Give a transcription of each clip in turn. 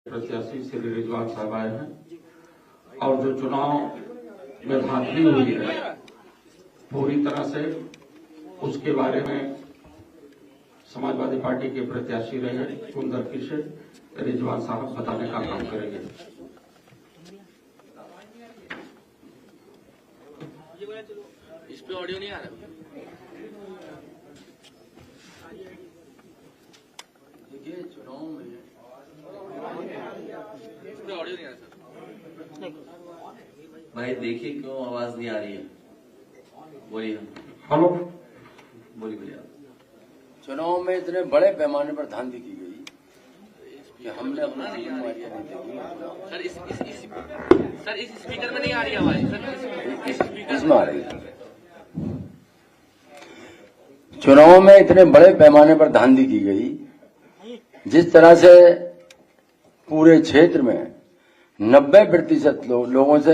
प्रत्याशी श्री रिजवान साहब आए हैं और जो चुनाव में धांधली हुई है पूरी तरह से उसके बारे में समाजवादी पार्टी के प्रत्याशी रहे कुंदरकी से रिजवान साहब बताने का काम करेंगे। इस पे ऑडियो नहीं आ रहा। देखिए चुनाव में इस पे ऑडियो नहीं आ रहा। भाई देखिए क्यों आवाज नहीं आ रही है। बोलिए। हेलो, बोलिए। चुनाव में इतने बड़े पैमाने पर धांधली की गई कि हमने अपना जिम्मेदारियां नहीं देखी। सर इस स्पीकर में नहीं आ रही आवाज। सर इसमें आ रही है। चुनाव में इतने बड़े पैमाने पर धांधली की गई, जिस तरह से पूरे क्षेत्र में 90% लोगों से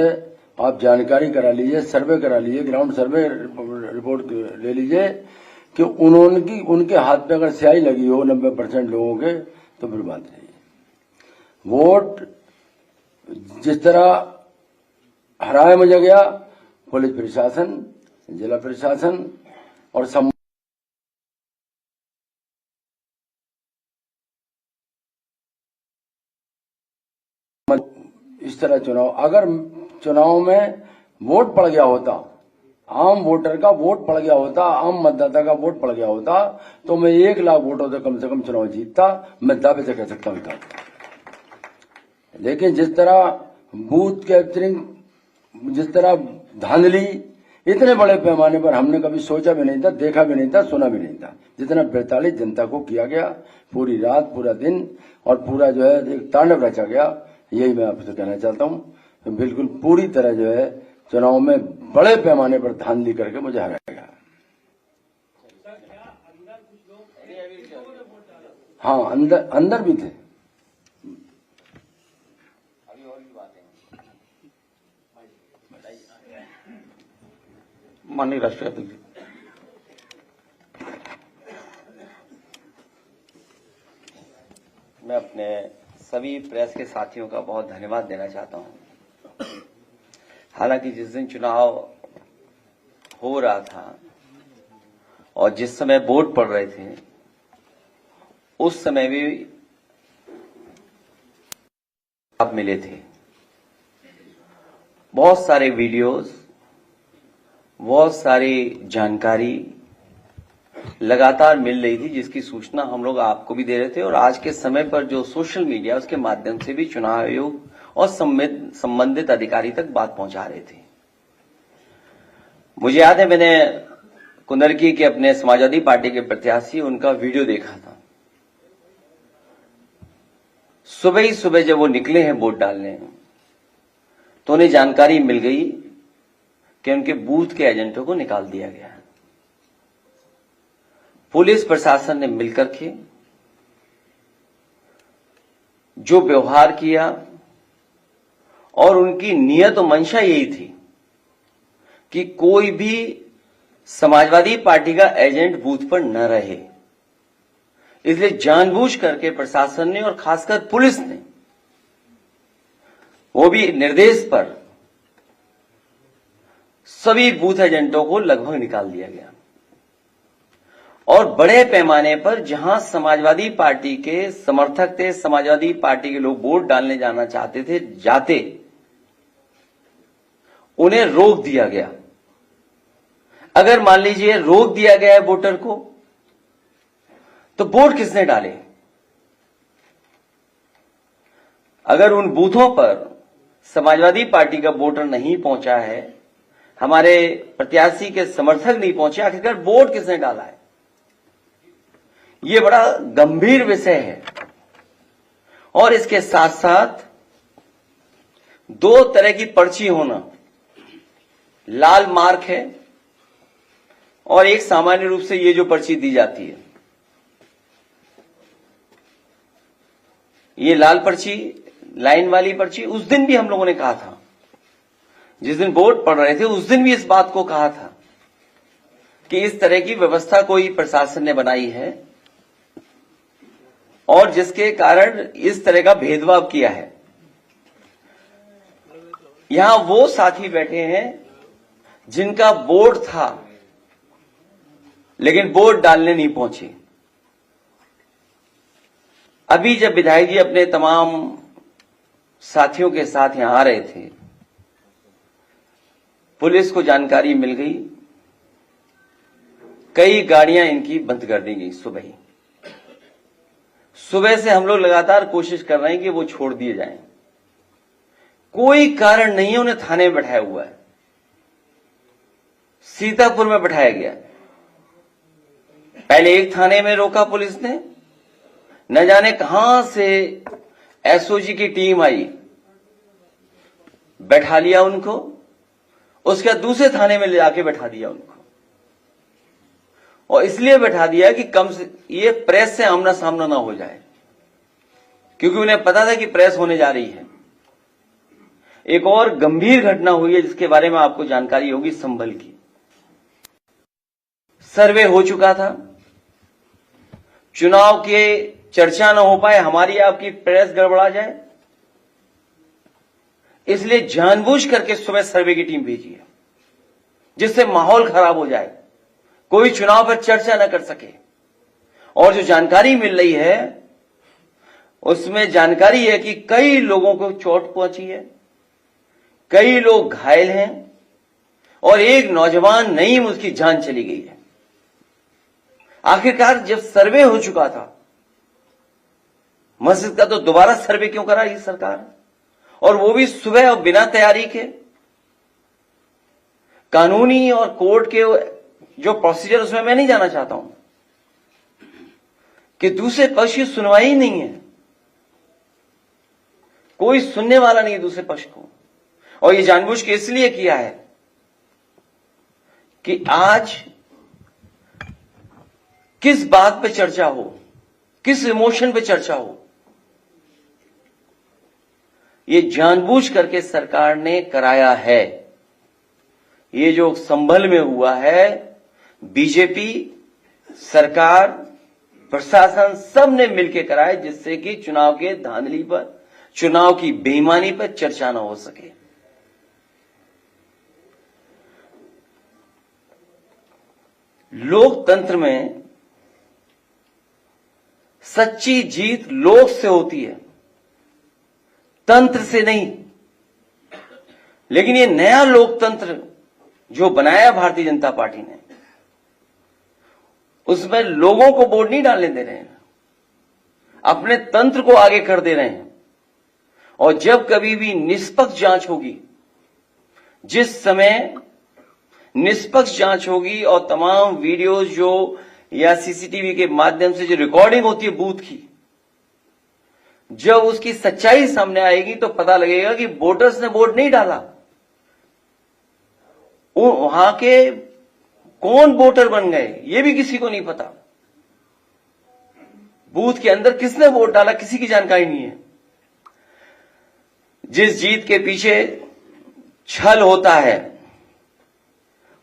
आप जानकारी करा लीजिए, सर्वे करा लीजिए, ग्राउंड सर्वे रिपोर्ट ले लीजिए कि उनके हाथ पे अगर स्याही लगी हो 90% लोगों के, तो फिर बात नहीं। वोट जिस तरह हराया मुझे गया, पुलिस प्रशासन, जिला प्रशासन और इस तरह अगर चुनाव में वोट पड़ गया होता, आम वोटर का वोट पड़ गया होता, आम मतदाता का वोट पड़ गया होता, तो मैं 1 लाख वोटों से कम चुनाव जीतता। मैं दावे से कह सकता हूं। लेकिन जिस तरह बूथ कैप्चरिंग, जिस तरह धांधली इतने बड़े पैमाने पर हमने कभी सोचा भी नहीं था, देखा भी नहीं था, सुना भी नहीं था। जितना 42 जनता को किया गया, पूरी रात, पूरा दिन और पूरा जो है एक तांडव रचा गया, यही मैं आपसे कहना चाहता हूं। तो बिल्कुल पूरी तरह जो है चुनाव में बड़े पैमाने पर धांधली करके मुझे हराया गया। हाँ, अंदर भी थे। माननीय राष्ट्रीय अध्यक्ष, मैं अपने सभी प्रेस के साथियों का बहुत धन्यवाद देना चाहता हूं। हालांकि जिस दिन चुनाव हो रहा था और जिस समय वोट पड़ रहे थे, उस समय भी आप मिले थे। बहुत सारे वीडियोस, बहुत सारी जानकारी लगातार मिल रही थी, जिसकी सूचना हम लोग आपको भी दे रहे थे और आज के समय पर जो सोशल मीडिया, उसके माध्यम से भी चुनाव आयोग और संबंधित अधिकारी तक बात पहुंचा रहे थे। मुझे याद है, मैंने कुंदरकी के अपने समाजवादी पार्टी के प्रत्याशी, उनका वीडियो देखा था। सुबह ही सुबह जब वो निकले हैं वोट डालने, तो उन्हें जानकारी मिल गई कि उनके बूथ के एजेंटों को निकाल दिया गया। पुलिस प्रशासन ने मिलकर के जो व्यवहार किया, और उनकी नियत और मंशा यही थी कि कोई भी समाजवादी पार्टी का एजेंट बूथ पर न रहे। इसलिए जानबूझ करके प्रशासन ने और खासकर पुलिस ने, वो भी निर्देश पर, सभी बूथ एजेंटों को लगभग निकाल दिया गया। और बड़े पैमाने पर जहां समाजवादी पार्टी के समर्थक थे, समाजवादी पार्टी के लोग वोट डालने जाना चाहते थे, जाते उन्हें रोक दिया गया। अगर मान लीजिए रोक दिया गया है वोटर को, तो वोट किसने डाले? अगर उन बूथों पर समाजवादी पार्टी का वोटर नहीं पहुंचा है, हमारे प्रत्याशी के समर्थक नहीं पहुंचे, आखिरकार वोट किसने डाला है? ये बड़ा गंभीर विषय है। और इसके साथ साथ 2 तरह की पर्ची होना, लाल मार्क है और एक सामान्य रूप से ये जो पर्ची दी जाती है, ये लाल पर्ची, लाइन वाली पर्ची। उस दिन भी हम लोगों ने कहा था, जिस दिन वोट पड़ रहे थे, उस दिन भी इस बात को कहा था कि इस तरह की व्यवस्था कोई प्रशासन ने बनाई है और जिसके कारण इस तरह का भेदभाव किया है। यहां वो साथी बैठे हैं जिनका वोट था लेकिन वोट डालने नहीं पहुंचे। अभी जब विधायक जी अपने तमाम साथियों के साथ यहां आ रहे थे, पुलिस को जानकारी मिल गई, कई गाड़ियां इनकी बंद कर दी गई। सुबह से हम लोग लगातार कोशिश कर रहे हैं कि वो छोड़ दिए जाएं। कोई कारण नहीं है, उन्हें थाने में बैठाया हुआ है, सीतापुर में बैठाया गया। पहले एक थाने में रोका पुलिस ने, न जाने कहां से एसओजी की टीम आई, बैठा लिया उनको, उसके बाद दूसरे थाने में ले जाके बैठा दिया उनको। और इसलिए बैठा दिया कि कम से ये प्रेस से आमना सामना ना हो जाए, क्योंकि उन्हें पता था कि प्रेस होने जा रही है। एक और गंभीर घटना हुई है जिसके बारे में आपको जानकारी होगी, संभल की। सर्वे हो चुका था, चुनाव के चर्चा न हो पाए, हमारी आपकी प्रेस गड़बड़ा जाए, इसलिए जानबूझ करके सुबह सर्वे की टीम भेजी है, जिससे माहौल खराब हो जाए, कोई चुनाव पर चर्चा न कर सके। और जो जानकारी मिल रही है उसमें जानकारी है कि कई लोगों को चोट पहुंची है, कई लोग घायल हैं और एक नौजवान नईम, उसकी जान चली गई है। आखिरकार जब सर्वे हो चुका था मस्जिद का, तो दोबारा सर्वे क्यों करा ये सरकार, और वो भी सुबह और बिना तैयारी के। कानूनी और कोर्ट के जो प्रोसीजर, उसमें मैं नहीं जाना चाहता हूं कि दूसरे पक्ष की सुनवाई नहीं है, कोई सुनने वाला नहीं है दूसरे पक्ष को। और ये जानबूझ के इसलिए किया है कि आज किस बात पे चर्चा हो, किस इमोशन पे चर्चा हो, ये जानबूझ करके सरकार ने कराया है। ये जो संभल में हुआ है, बीजेपी सरकार, प्रशासन, सब ने मिलकर कराया, जिससे कि चुनाव के धांधली पर, चुनाव की बेईमानी पर चर्चा न हो सके। लोकतंत्र में सच्ची जीत लोक से होती है, तंत्र से नहीं। लेकिन ये नया लोकतंत्र जो बनाया भारतीय जनता पार्टी ने, उसमें लोगों को वोट नहीं डालने दे रहे हैं, अपने तंत्र को आगे कर दे रहे हैं। और जब कभी भी निष्पक्ष जांच होगी, जिस समय निष्पक्ष जांच होगी और तमाम वीडियोज जो या सीसीटीवी के माध्यम से जो रिकॉर्डिंग होती है बूथ की, जब उसकी सच्चाई सामने आएगी तो पता लगेगा कि वोटर्स ने वोट नहीं डाला, वहां के कौन वोटर बन गए ये भी किसी को नहीं पता। बूथ के अंदर किसने वोट डाला किसी की जानकारी नहीं है। जिस जीत के पीछे छल होता है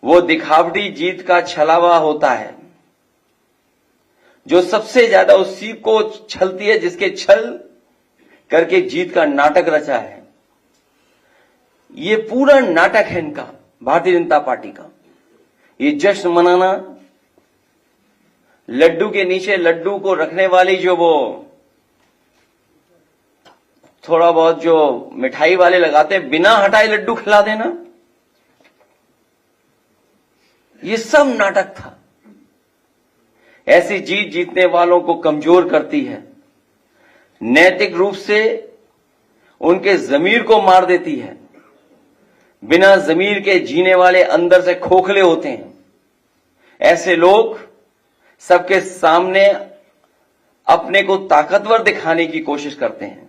वो दिखावटी जीत का छलावा होता है, जो सबसे ज्यादा उस सीट को छलती है जिसके छल करके जीत का नाटक रचा है। ये पूरा नाटक है इनका, भारतीय जनता पार्टी का। ये जश्न मनाना, लड्डू के नीचे लड्डू को रखने वाली जो वो थोड़ा बहुत जो मिठाई वाले लगाते हैं, बिना हटाए लड्डू खिला देना, ये सब नाटक था। ऐसी जीत जीतने वालों को कमजोर करती है, नैतिक रूप से उनके जमीर को मार देती है। बिना जमीर के जीने वाले अंदर से खोखले होते हैं। ऐसे लोग सबके सामने अपने को ताकतवर दिखाने की कोशिश करते हैं,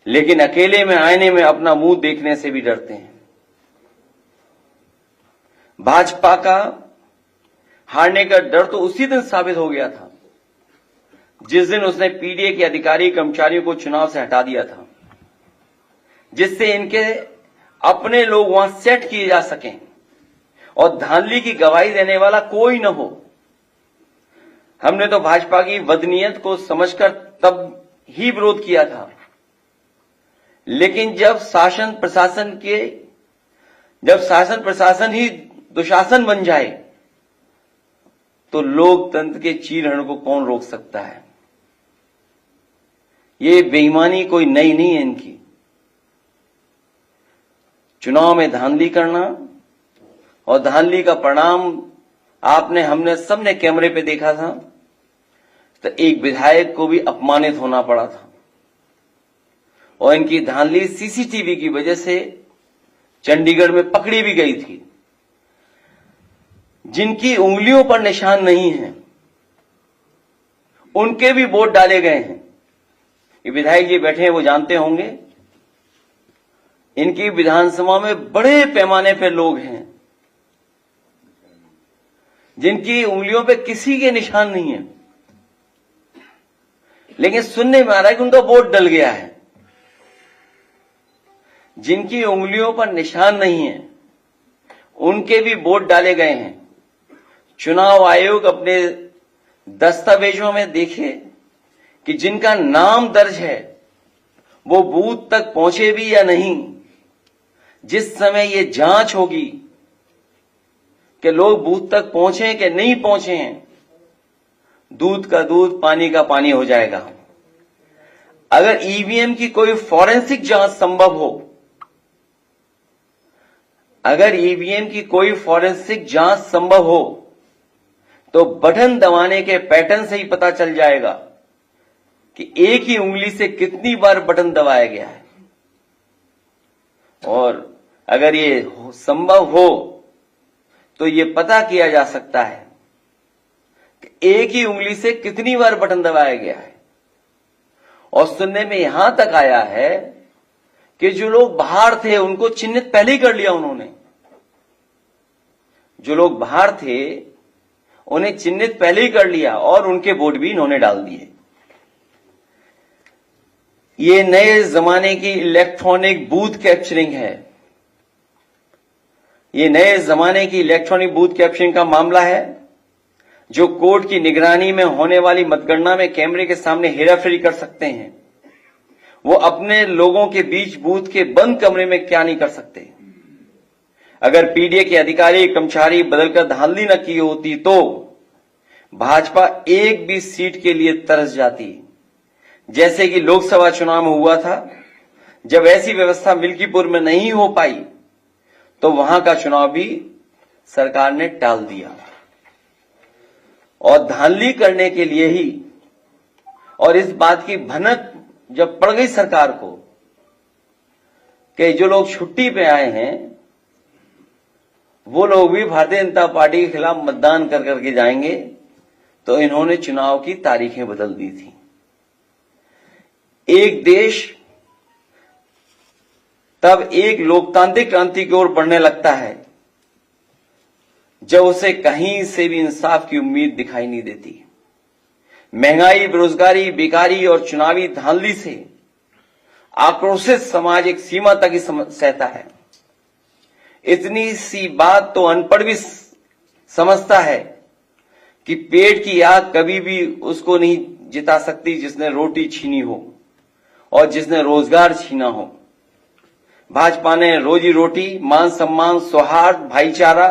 लेकिन अकेले में आईने में अपना मुंह देखने से भी डरते हैं। भाजपा का हारने का डर तो उसी दिन साबित हो गया था जिस दिन उसने पीडीए के अधिकारी कर्मचारियों को चुनाव से हटा दिया था, जिससे इनके अपने लोग वहां सेट किए जा सकें और धांधली की गवाही देने वाला कोई न हो। हमने तो भाजपा की बदनीयत को समझकर तब ही विरोध किया था, लेकिन जब शासन प्रशासन ही दुशासन बन जाए तो लोकतंत्र के चीरहरण को कौन रोक सकता है। ये बेईमानी कोई नई नहीं है इनकी। चुनाव में धांधली करना, और धांधली का परिणाम हमने सबने कैमरे पे देखा था, तो एक विधायक को भी अपमानित होना पड़ा था। और इनकी धांधली सीसीटीवी की वजह से चंडीगढ़ में पकड़ी भी गई थी। जिनकी उंगलियों पर निशान नहीं है उनके भी वोट डाले गए हैं। ये विधायक जी बैठे हैं, वो जानते होंगे, इनकी विधानसभा में बड़े पैमाने पर लोग हैं जिनकी उंगलियों पे किसी के निशान नहीं है, लेकिन सुनने में आ रहा है कि उनका वोट डल गया है। जिनकी उंगलियों पर निशान नहीं है उनके भी वोट डाले गए हैं। चुनाव आयोग अपने दस्तावेजों में देखे कि जिनका नाम दर्ज है वो बूथ तक पहुंचे भी या नहीं। जिस समय ये जांच होगी कि लोग बूथ तक पहुंचे कि नहीं पहुंचे हैं, दूध का दूध पानी का पानी हो जाएगा। अगर ईवीएम की कोई फॉरेंसिक जांच संभव हो, तो बटन दबाने के पैटर्न से ही पता चल जाएगा कि एक ही उंगली से कितनी बार बटन दबाया गया है। और अगर ये संभव हो तो ये पता किया जा सकता है कि एक ही उंगली से कितनी बार बटन दबाया गया है। और सुनने में यहां तक आया है कि जो लोग बाहर थे उनको चिन्हित पहले ही कर लिया उन्होंने। जो लोग बाहर थे उन्हें चिन्हित पहले ही कर लिया और उनके वोट भी इन्होंने डाल दिए। ये नए जमाने की इलेक्ट्रॉनिक बूथ कैप्चरिंग है। ये नए जमाने की इलेक्ट्रॉनिक बूथ कैप्चरिंग का मामला है जो कोर्ट की निगरानी में होने वाली मतगणना में कैमरे के सामने हेराफेरी कर सकते हैं। वो अपने लोगों के बीच बूथ के बंद कमरे में क्या नहीं कर सकते। अगर पीडीए के अधिकारी कर्मचारी बदलकर धांधली न की होती तो भाजपा एक भी सीट के लिए तरस जाती, जैसे कि लोकसभा चुनाव में हुआ था। जब ऐसी व्यवस्था मिल्कीपुर में नहीं हो पाई तो वहां का चुनाव भी सरकार ने टाल दिया। और धांधली करने के लिए ही, और इस बात की भनक जब पड़ गई सरकार को कि जो लोग छुट्टी पे आए हैं वो लोग भी भारतीय जनता पार्टी के खिलाफ मतदान कर करके जाएंगे, तो इन्होंने चुनाव की तारीखें बदल दी थी। एक देश तब एक लोकतांत्रिक क्रांति की ओर बढ़ने लगता है जब उसे कहीं से भी इंसाफ की उम्मीद दिखाई नहीं देती। महंगाई, बेरोजगारी, बेकारी और चुनावी धांधली से आक्रोशित समाज एक सीमा तक ही सहता है। इतनी सी बात तो अनपढ़ भी समझता है कि पेट की आग कभी भी उसको नहीं जिता सकती जिसने रोटी छीनी हो और जिसने रोजगार छीना हो। भाजपा ने रोजी रोटी, मान सम्मान, सौहार्द, भाईचारा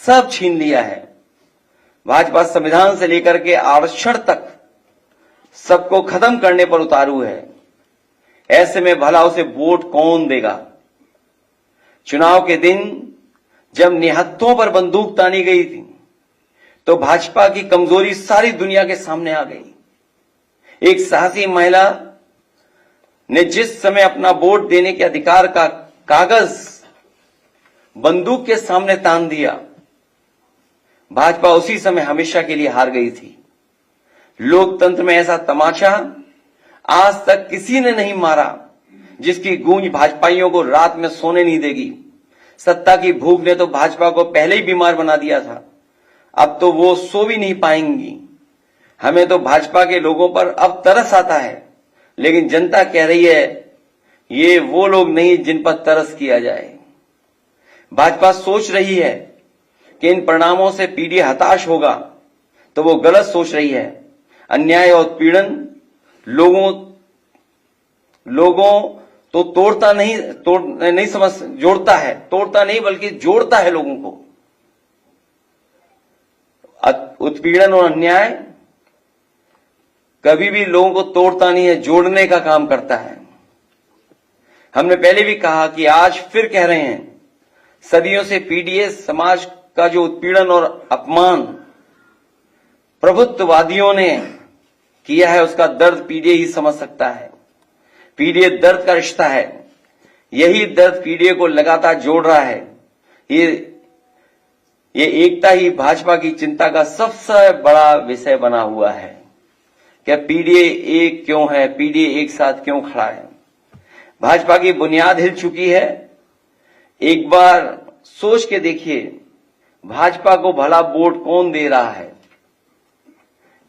सब छीन लिया है। भाजपा संविधान से लेकर के आरक्षण तक सबको खत्म करने पर उतारू है। ऐसे में भला उसे वोट कौन देगा? चुनाव के दिन जब निहत्थों पर बंदूक तानी गई थी तो भाजपा की कमजोरी सारी दुनिया के सामने आ गई। एक साहसी महिला ने जिस समय अपना वोट देने के अधिकार का कागज बंदूक के सामने तान दिया, भाजपा उसी समय हमेशा के लिए हार गई थी। लोकतंत्र में ऐसा तमाचा आज तक किसी ने नहीं मारा जिसकी गूंज भाजपाइयों को रात में सोने नहीं देगी। सत्ता की भूख ने तो भाजपा को पहले ही बीमार बना दिया था, अब तो वो सो भी नहीं पाएंगी। हमें तो भाजपा के लोगों पर अब तरस आता है, लेकिन जनता कह रही है ये वो लोग नहीं जिन पर तरस किया जाए। भाजपा सोच रही है कि इन परिणामों से पीडीए हताश होगा, तो वो गलत सोच रही है। अन्याय और पीड़न लोगों तो तोड़ता नहीं समझ, जोड़ता है, तोड़ता नहीं बल्कि जोड़ता है लोगों को। उत्पीड़न और अन्याय कभी भी लोगों को तोड़ता नहीं है, जोड़ने का काम करता है। हमने पहले भी कहा कि आज फिर कह रहे हैं, सदियों से पीडीएस समाज का जो उत्पीड़न और अपमान प्रभुत्ववादियों ने किया है, उसका दर्द पीडीए ही समझ सकता है। पीडीए दर्द का रिश्ता है, यही दर्द पीडीए को लगातार जोड़ रहा है। ये एकता ही भाजपा की चिंता का सबसे बड़ा विषय बना हुआ है। क्या पीडीए एक क्यों है, पीडीए एक साथ क्यों खड़ा है? भाजपा की बुनियाद हिल चुकी है। एक बार सोच के देखिए, भाजपा को भला वोट कौन दे रहा है?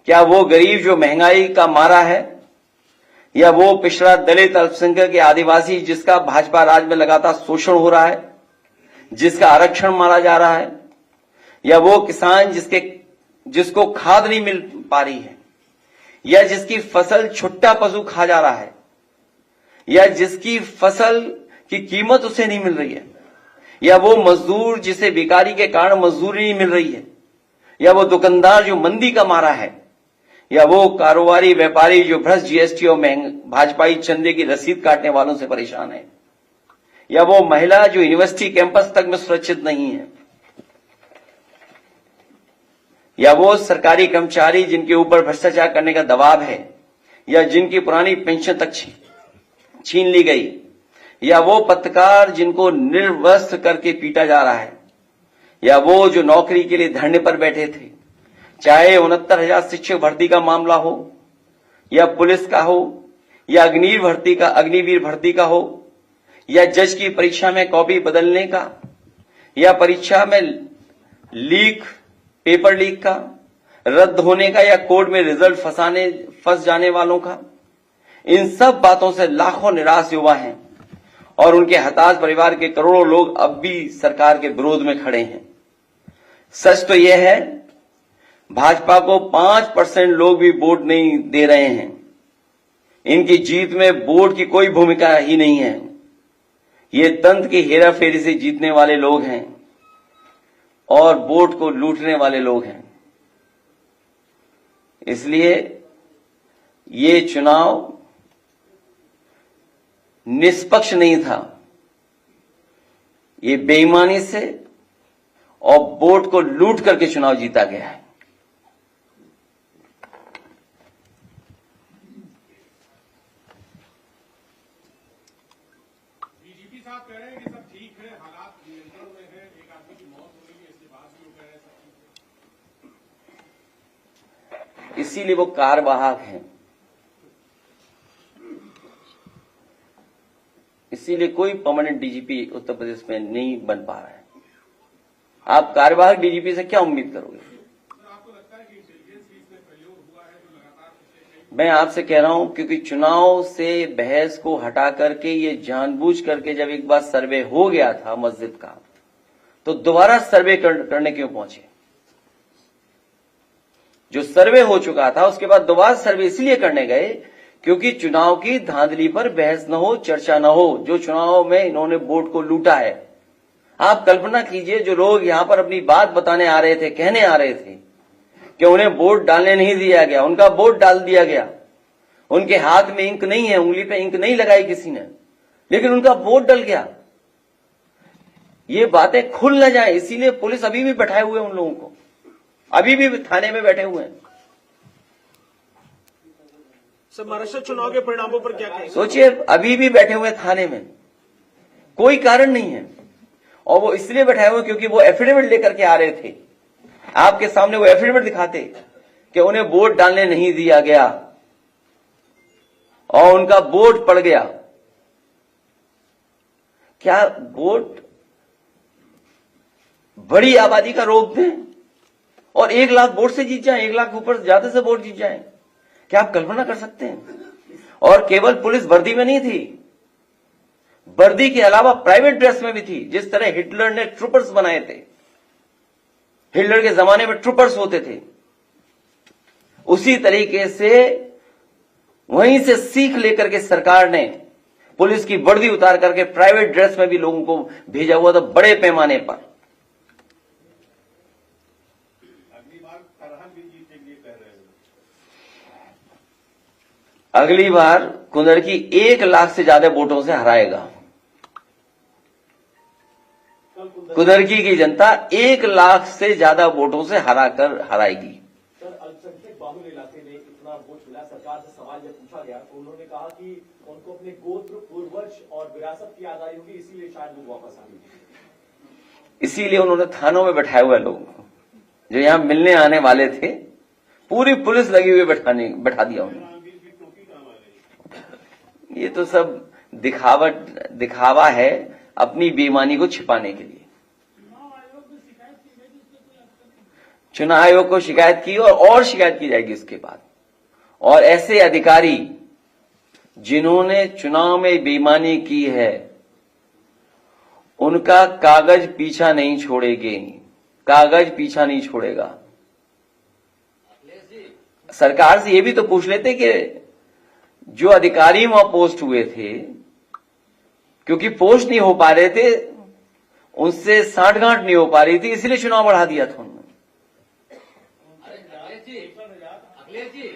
क्या वो गरीब जो महंगाई का मारा है, या वो पिछड़ा दलित अल्पसंख्यक या आदिवासी जिसका भाजपा राज में लगातार शोषण हो रहा है, जिसका आरक्षण मारा जा रहा है, या वो किसान जिसको खाद नहीं मिल पा रही है, या जिसकी फसल छुट्टा पशु खा जा रहा है, या जिसकी फसल की कीमत उसे नहीं मिल रही है, या वो मजदूर जिसे बेकारी के कारण मजदूरी नहीं मिल रही है, या वो दुकानदार जो मंदी का मारा है, या वो कारोबारी व्यापारी जो भ्रष्ट जीएसटी और भाजपाई चंदे की रसीद काटने वालों से परेशान है, या वो महिला जो यूनिवर्सिटी कैंपस तक में सुरक्षित नहीं है, या वो सरकारी कर्मचारी जिनके ऊपर भ्रष्टाचार करने का दबाव है, या जिनकी पुरानी पेंशन तक छीन ली गई, या वो पत्रकार जिनको निर्वस्त्र करके पीटा जा रहा है, या वो जो नौकरी के लिए धरने पर बैठे थे, चाहे 69,000 शिक्षक भर्ती का मामला हो, या पुलिस का हो, या अग्निवीर भर्ती का हो, या जज की परीक्षा में कॉपी बदलने का, या परीक्षा में पेपर लीक का, रद्द होने का, या कोर्ट में रिजल्ट फंस जाने वालों का। इन सब बातों से लाखों निराश युवा हैं और उनके हताश परिवार के करोड़ों लोग अब भी सरकार के विरोध में खड़े हैं। सच तो यह है, भाजपा को 5% लोग भी वोट नहीं दे रहे हैं। इनकी जीत में वोट की कोई भूमिका ही नहीं है। ये तंत्र की हेराफेरी से जीतने वाले लोग हैं और वोट को लूटने वाले लोग हैं। इसलिए ये चुनाव निष्पक्ष नहीं था, ये बेईमानी से और वोट को लूट करके चुनाव जीता गया है। डीजीपी साहब कह रहे हैं कि सब ठीक है, हालात नियंत्रण में है, एक आदमी की मौत हो गई है, इसके बाद भी वो कह रहे हैं सब ठीक है। इसीलिए वो कार्यवाहक हैं, इसीलिए कोई परमानेंट डीजीपी उत्तर प्रदेश में नहीं बन पा रहा है। आप कार्यवाहक डीजीपी से क्या उम्मीद करोगे? आपको लगता है कि इंटेलिजेंस की इसमें प्रयोग हुआ है जो लगातार? मैं आपसे कह रहा हूं, क्योंकि चुनाव से बहस को हटा करके ये जानबूझ करके जब एक बार सर्वे हो गया था मस्जिद का, तो दोबारा सर्वे करने क्यों पहुंचे? जो सर्वे हो चुका था उसके बाद दोबारा सर्वे इसलिए करने गए क्योंकि चुनाव की धांधली पर बहस न हो, चर्चा न हो। जो चुनाव में इन्होंने वोट को लूटा है, आप कल्पना कीजिए, जो लोग यहां पर अपनी बात बताने आ रहे थे, कहने आ रहे थे कि उन्हें वोट डालने नहीं दिया गया, उनका वोट डाल दिया गया, उनके हाथ में इंक नहीं है, उंगली पे इंक नहीं लगाई किसी ने, लेकिन उनका वोट डल गया। ये बातें खुल न जाए, इसीलिए पुलिस अभी भी बैठाए हुए उन लोगों को, अभी भी थाने में बैठे हुए हैं। सर, महाराष्ट्र चुनाव के परिणामों पर क्या कहेंगे? सोचिए, अभी भी बैठे हुए थाने में, कोई कारण नहीं है, और वो इसलिए बैठाए हुए क्योंकि वो एफिडेविट लेकर के आ रहे थे। आपके सामने वो एफिडेविट दिखाते कि उन्हें वोट डालने नहीं दिया गया और उनका वोट पड़ गया। क्या वोट बड़ी आबादी का रोक दें और 1 लाख वोट से जीत जाएं, 1 लाख ऊपर ज्यादा से वोट जीत जाएं? क्या आप कल्पना कर सकते हैं? और केवल पुलिस वर्दी में नहीं थी, वर्दी के अलावा प्राइवेट ड्रेस में भी थी। जिस तरह हिटलर ने ट्रूपर्स बनाए थे, हिटलर के जमाने में ट्रूपर्स होते थे, उसी तरीके से वहीं से सीख लेकर के सरकार ने पुलिस की वर्दी उतार करके प्राइवेट ड्रेस में भी लोगों को भेजा हुआ था बड़े पैमाने पर। अगली बार करहल भी जीतेंगे कह रहे हैं। अगली बार कुंदरकी 1 लाख से ज्यादा वोटों से हराएगा। कुंदरकी की जनता 1 लाख से ज्यादा वोटों से हराएगी। सर, अल्पसंख्यक बाहुल इलाके में इतना वोट मिला, सरकार से सवाल जब पूछा गया तो उन्होंने कहा कि उनको अपने गोत्र, पूर्वज और विरासत की याद आई होगी, इसीलिए शायद वो वापस आ गए। इसीलिए उन्होंने थानों में बैठाए हुए लोगों को जो यहां मिलने आने वाले थे, पूरी पुलिस लगी हुई बैठा दिया उन्होंने। ये तो सब दिखावा है अपनी बेईमानी को छिपाने के लिए। चुनाव आयोग को शिकायत की और शिकायत की जाएगी इसके बाद। और ऐसे अधिकारी जिन्होंने चुनाव में बेईमानी की है उनका कागज पीछा नहीं छोड़ेंगे, कागज पीछा नहीं छोड़ेगा। सरकार से ये भी तो पूछ लेते कि जो अधिकारी वहां पोस्ट हुए थे, क्योंकि पोस्ट नहीं हो पा रहे थे, उनसे साठगांठ नहीं हो पा रही थी, इसलिए चुनाव बढ़ा दिया था उन्होंने। अखिलेश जी,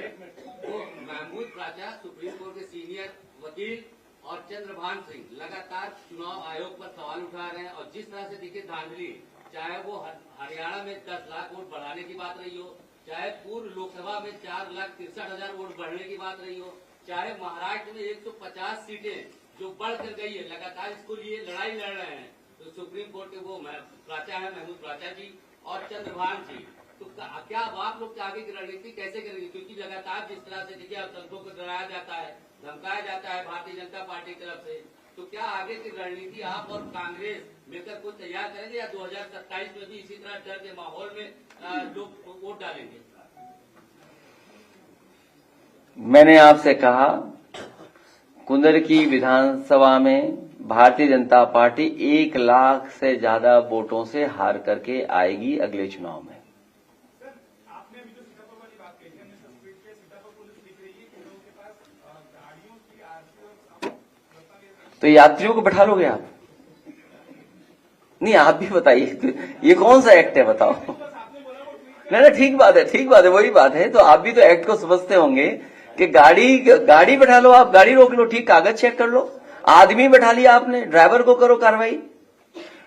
वो महमूद प्राचा सुप्रीम कोर्ट के सीनियर वकील और चंद्रभान सिंह लगातार चुनाव आयोग पर सवाल उठा रहे हैं, और जिस तरह से दिखे धांधली, चाहे वो हरियाणा में 10 लाख वोट बढ़ाने की बात रही हो, चाहे पूर्व लोकसभा में 4,63,000 वोट बढ़ने की बात रही हो, चाहे महाराष्ट्र में 150 सीटें जो बढ़कर गई है, लगातार इसको लिए लड़ाई लड़ रहे हैं। तो सुप्रीम कोर्ट के वो प्राचा है महमूद प्राचा जी और चंद्रभान जी, तो क्या आप लोग आगे की रणनीति कैसे करेंगे? क्योंकि लगातार जिस तरह से देखिए अल्पसंख्यकों को डराया जाता है, धमकाया जाता है भारतीय जनता पार्टी की तरफ से, तो क्या आगे की रणनीति आप और कांग्रेस मिलकर कुछ तैयार करेंगे, या 2027 में भी इसी तरह डर के माहौल में लोग वोट डालेंगे? मैंने आपसे कहा, कुंदरकी विधानसभा में भारतीय जनता पार्टी 1 लाख से ज्यादा वोटों से हार करके आएगी अगले चुनाव में। आपने अभी जो सीतापुर वाली बात कही है, सीतापुर पुलिस दिख रही है कि उनके पास गाड़ियों की आरसी और तो यात्रियों को बैठा लोगे आप? नहीं, आप भी बताइए, ये कौन सा एक्ट है बताओ। नहीं, ठीक बात है, वही बात है। तो आप भी तो एक्ट को समझते होंगे कि गाड़ी बैठा लो, आप गाड़ी रोक लो, ठीक, कागज चेक कर लो, आदमी बैठा लिया आपने, ड्राइवर को करो कार्रवाई।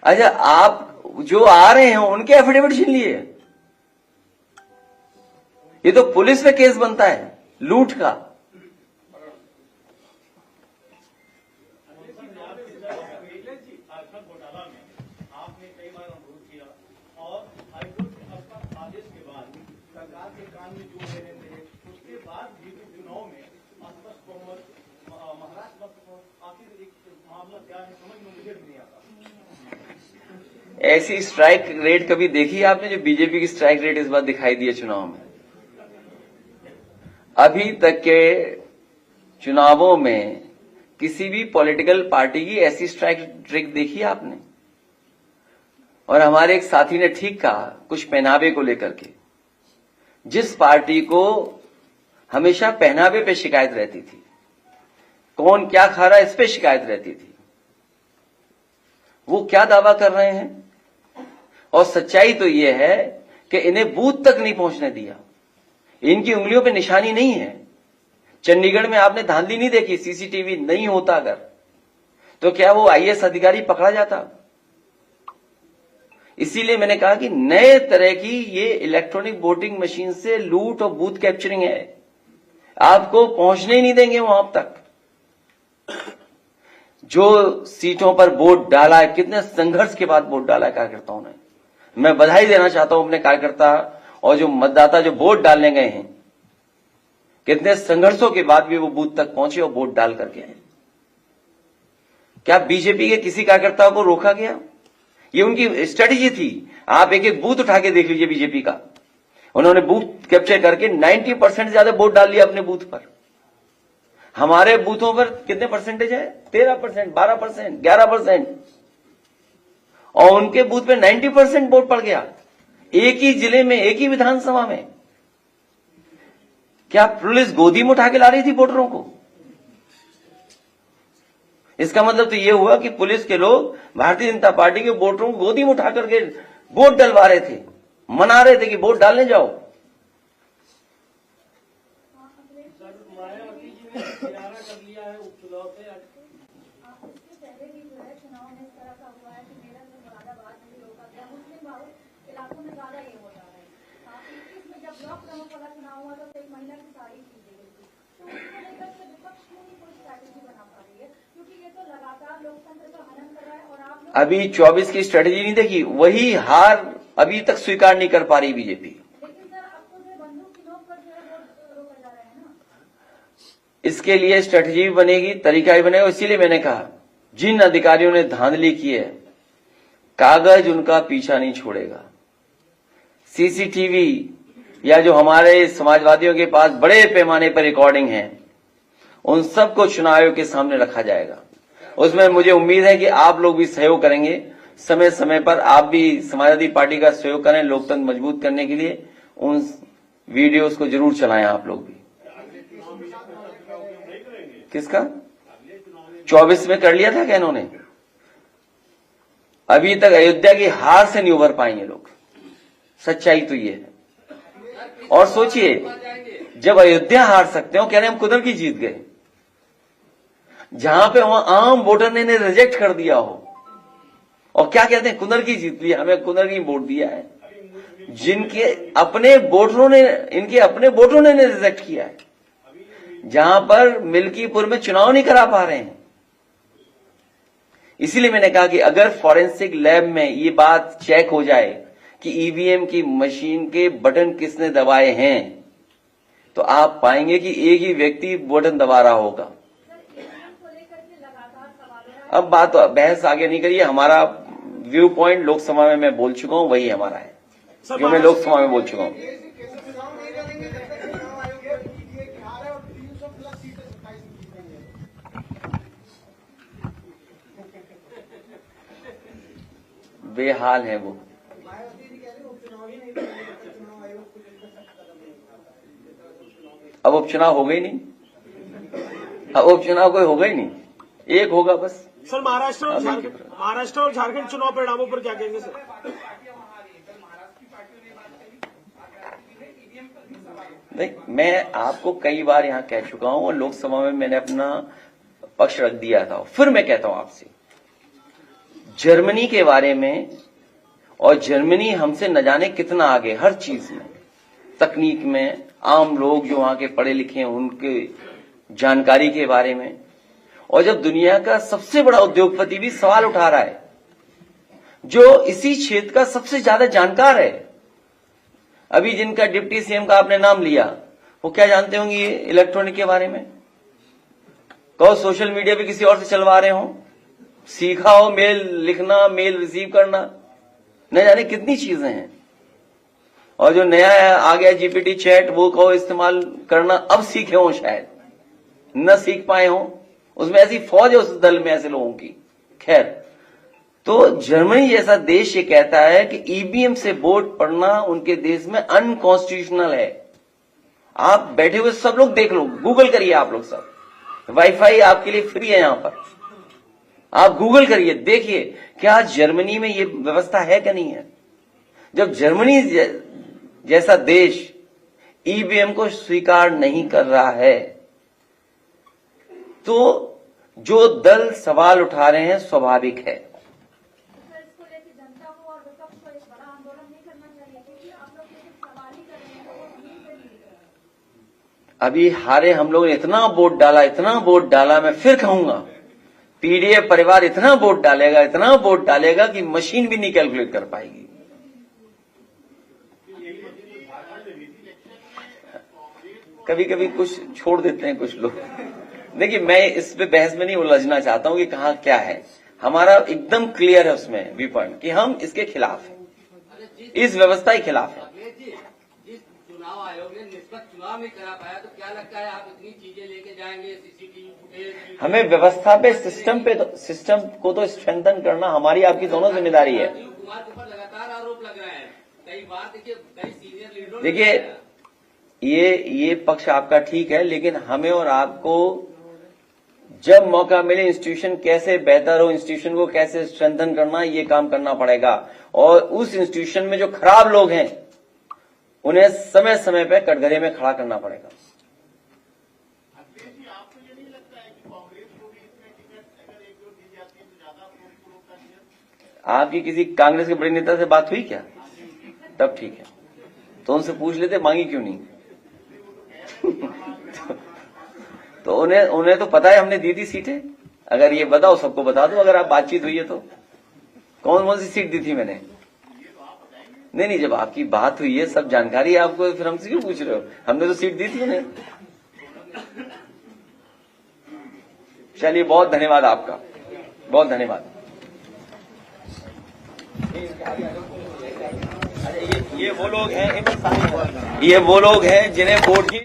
अच्छा, आप जो आ रहे हैं उनके एफिडेविट छीन लिए, ये तो पुलिस पे केस बनता है लूट का। घोटाला में आपने कई बार अनुरोध किया और हाईकोर्ट के आदेश के बाद सरकार के कान में जो ले रहे थे, उसके बाद भी चुनाव में अस्पष्ट बहुमत, महाराष्ट्र आखिर एक मामला क्या है समझ में मुझे भी नहीं आता। ऐसी स्ट्राइक रेट कभी देखी आपने जो बीजेपी की स्ट्राइक रेट इस बार दिखाई दी है चुनाव में? अभी तक के चुनावों में किसी भी पॉलिटिकल पार्टी की ऐसी स्ट्राइक रेट देखी आपने? और हमारे एक साथी ने ठीक कहा कुछ पहनावे को लेकर के, जिस पार्टी को हमेशा पहनावे पे शिकायत रहती थी, कौन क्या खा रहा है इस पे शिकायत रहती थी, वो क्या दावा कर रहे हैं? और सच्चाई तो यह है कि इन्हें बूथ तक नहीं पहुंचने दिया, इनकी उंगलियों पे निशानी नहीं है। चंडीगढ़ में आपने धांधली नहीं देखी, सीसीटीवी नहीं होता अगर, तो क्या वो आईएएस अधिकारी पकड़ा जाता? इसीलिए मैंने कहा कि नए तरह की ये इलेक्ट्रॉनिक वोटिंग मशीन से लूट और बूथ कैप्चरिंग है, आपको पहुंचने ही नहीं देंगे वहां तक। जो सीटों पर वोट डाला है, कितने संघर्ष के बाद वोट डाला है कार्यकर्ताओं ने, मैं बधाई देना चाहता हूं अपने कार्यकर्ता और जो मतदाता जो वोट डालने गए हैं, कितने संघर्षों के बाद भी वो बूथ तक पहुंचे और वोट डाल करके आए। क्या बीजेपी के किसी कार्यकर्ता को रोका गया? ये उनकी स्ट्रेटेजी थी। आप एक एक बूथ उठा के देख लीजिए बीजेपी का, उन्होंने बूथ कैप्चर करके 90% से ज्यादा वोट डाल लिया अपने बूथ पर। हमारे बूथों पर कितने परसेंटेज है? 13%, 12%, 11%, और उनके बूथ पे 90% वोट पड़ गया, एक ही जिले में, एक ही विधानसभा में। क्या पुलिस गोदी में उठा के ला रही थी वोटरों को? इसका मतलब तो ये हुआ कि पुलिस के लोग भारतीय जनता पार्टी के वोटरों को गोदी में उठा करके वोट डलवा रहे थे, मना रहे थे कि वोट डालने जाओ। मायावती जी ने किनारा कर लिया है उपचुनाव से। इसके पहले भी जो है चुनाव में इस तरह का हुआ है कि मेरठ में मुरादाबाद में भी रोका गया, मुस्लिम बहुल इलाकों में ज्यादा ये होता है। इसमें जब ब्लॉक प्रमुख वाला चुनाव हुआ तो एक महिला की साड़ी की गई थी, तो उसको लेकर के विपक्ष क्यों नहीं कोई स्ट्रैटेजी बना पा रही है? क्योंकि ये तो लगातार लोकतंत्र का हनन कर रहा है और आप लोग अभी 24 की स्ट्रेटेजी नहीं देखी, वही हार अभी तक स्वीकार नहीं कर पा रही बीजेपी। लेकिन सर आपको जो बंदूक की नोक पर जो है वो रोका जा रहा है ना। इसके लिए स्ट्रेटेजी भी बनेगी, तरीका भी बनेगा। इसीलिए मैंने कहा जिन अधिकारियों ने धांधली की है, कागज उनका पीछा नहीं छोड़ेगा। सीसीटीवी या जो हमारे समाजवादियों के पास बड़े पैमाने पर रिकॉर्डिंग है, उन सबको चुनाव आयोग के सामने रखा जाएगा। उसमें मुझे उम्मीद है कि आप लोग भी सहयोग करेंगे। समय समय पर आप भी समाजवादी पार्टी का सहयोग करें लोकतंत्र मजबूत करने के लिए। उन वीडियोस को जरूर चलाएं आप लोग भी। किसका 24 में कर लिया था क्या इन्होंने? अभी तक अयोध्या की हार से नहीं उभर पाएंगे लोग, सच्चाई तो ये है। और सोचिए, जब अयोध्या हार सकते हो, कह रहे हम कुदर की जीत गए, जहां पे वहां आम वोटर ने रिजेक्ट कर दिया हो, और क्या कहते हैं कुदर की जीत ली, हमें कुदर की वोट दिया है, जिनके अपने वोटरों ने, इनके अपने वोटरों ने रिजेक्ट किया है, जहां पर मिल्कीपुर में चुनाव नहीं करा पा रहे हैं। इसीलिए मैंने कहा कि अगर फॉरेंसिक लैब में ये बात चेक हो जाए कि ईवीएम की मशीन के बटन किसने दबाए हैं, तो आप पाएंगे कि एक ही व्यक्ति बटन दबा रहा होगा। अब बात बहस आगे नहीं करिए। हमारा व्यू पॉइंट लोकसभा में मैं बोल चुका हूं, वही हमारा है जो मैं लोकसभा में बोल चुका हूं। चुनाव नहीं करेंगे जब तक चुनाव आयोग की हार है और 300+ सीटें 27 जीतेंगे। बेहाल है वो। मायावती जी कह रहे हैं उपचुनाव ही नहीं करेंगे जब तक चुनाव आयोग कुछ कदम नहीं उठाता। अब उपचुनाव हो गई नहीं, अब उपचुनाव कोई होगा ही नहीं, एक होगा बस। सर महाराष्ट्र और झारखंड चुनाव परिणामों पर क्या कहेंगे सर? नहीं, मैं आपको कई बार यहां कह चुका हूं और लोकसभा में मैंने अपना पक्ष रख दिया था। फिर मैं कहता हूं आपसे, जर्मनी के बारे में, और जर्मनी हमसे न जाने कितना आगे हर चीज में, तकनीक में, आम लोग जो वहां के पढ़े लिखे हैं उनके जानकारी के बारे में, और जब दुनिया का सबसे बड़ा उद्योगपति भी सवाल उठा रहा है, जो इसी क्षेत्र का सबसे ज्यादा जानकार है। अभी जिनका डिप्टी सीएम का आपने नाम लिया, वो क्या जानते होंगे ये इलेक्ट्रॉनिक के बारे में? कहो सोशल मीडिया पे किसी और से चलवा रहे हो, सीखा हो मेल लिखना, मेल रिसीव करना, न जाने कितनी चीजें हैं। और जो नया आ गया जीपीटी चैट, वो कहो इस्तेमाल करना, अब सीखे हो, शायद न सीख पाए हो। उसमें ऐसी फौज है उस दल में ऐसे लोगों की। खैर, तो जर्मनी जैसा देश ये कहता है कि ईवीएम से वोट पड़ना उनके देश में अनकॉन्स्टिट्यूशनल है। आप बैठे हुए सब लोग देख लो, गूगल करिए आप लोग सब, वाईफाई आपके लिए फ्री है यहां पर, आप गूगल करिए, देखिए क्या जर्मनी में ये व्यवस्था है क्या नहीं है। जब जर्मनी जैसा देश ईवीएम को स्वीकार नहीं कर रहा है, तो जो दल सवाल उठा रहे हैं स्वाभाविक है। इसको लेकर जनता को और विपक्ष को एक बड़ा आंदोलन नहीं करना चाहिए, क्योंकि आप लोग सिर्फ सवाल ही कर रहे हैं, वो नहीं कर रहे हैं। अभी हारे हम लोग ने इतना वोट डाला, इतना वोट डाला, मैं फिर कहूंगा पीडीए परिवार इतना वोट डालेगा, इतना वोट डालेगा कि मशीन भी नहीं कैलकुलेट कर पाएगी। कभी कभी कुछ छोड़ देते हैं कुछ लोग। देखिए, मैं इस पे बहस में नहीं उलझना चाहता हूं कि कहां क्या है। हमारा एकदम क्लियर है उसमें व्यू पॉइंट कि हम इसके खिलाफ हैं, इस व्यवस्था के खिलाफ है। जिस चुनाव आयोग ने निष्पक्ष चुनाव नहीं करा पाया, तो क्या लगता है आप इतनी चीजें लेके जाएंगे, सीसीटीवी फुटेज? हमें व्यवस्था पे, सिस्टम को तो स्ट्रेंथन करना हमारी आपकी दोनों जिम्मेदारी है। राजीव कुमार के ऊपर लगातार आरोप लग रहे हैं, कई बार देखिए कई सीनियर लीडरों ने देखिए, ये पक्ष आपका ठीक है, लेकिन हमें और आपको जब मौका मिले इंस्टीट्यूशन कैसे बेहतर हो, इंस्टीट्यूशन को कैसे स्ट्रेंथन करना, ये काम करना पड़ेगा। और उस इंस्टीट्यूशन में जो खराब लोग हैं उन्हें समय समय पे कटघरे में खड़ा करना पड़ेगा। अखिलेश जी, आपको ये नहीं लगता है कि कांग्रेस को भी इसमें टिकट अगर एक दो दी जाती है तो ज्यादा रोकता है? आपकी किसी कांग्रेस के बड़े नेता से बात हुई क्या? तब ठीक है, तो उनसे पूछ लेते मांगी क्यों नहीं। तो उन्हें तो पता है हमने दी थी सीटें। अगर ये बताओ, सबको बता दो, अगर आप बातचीत हुई है तो कौन कौन सी सीट दी थी मैंने। नहीं, जब आपकी बात हुई है, सब जानकारी है आपको, फिर हमसे क्यों पूछ रहे हो? हमने तो सीट दी थी उन्हें। चलिए, बहुत धन्यवाद आपका, बहुत धन्यवाद। ये वो लोग हैं जिन्हें वोट की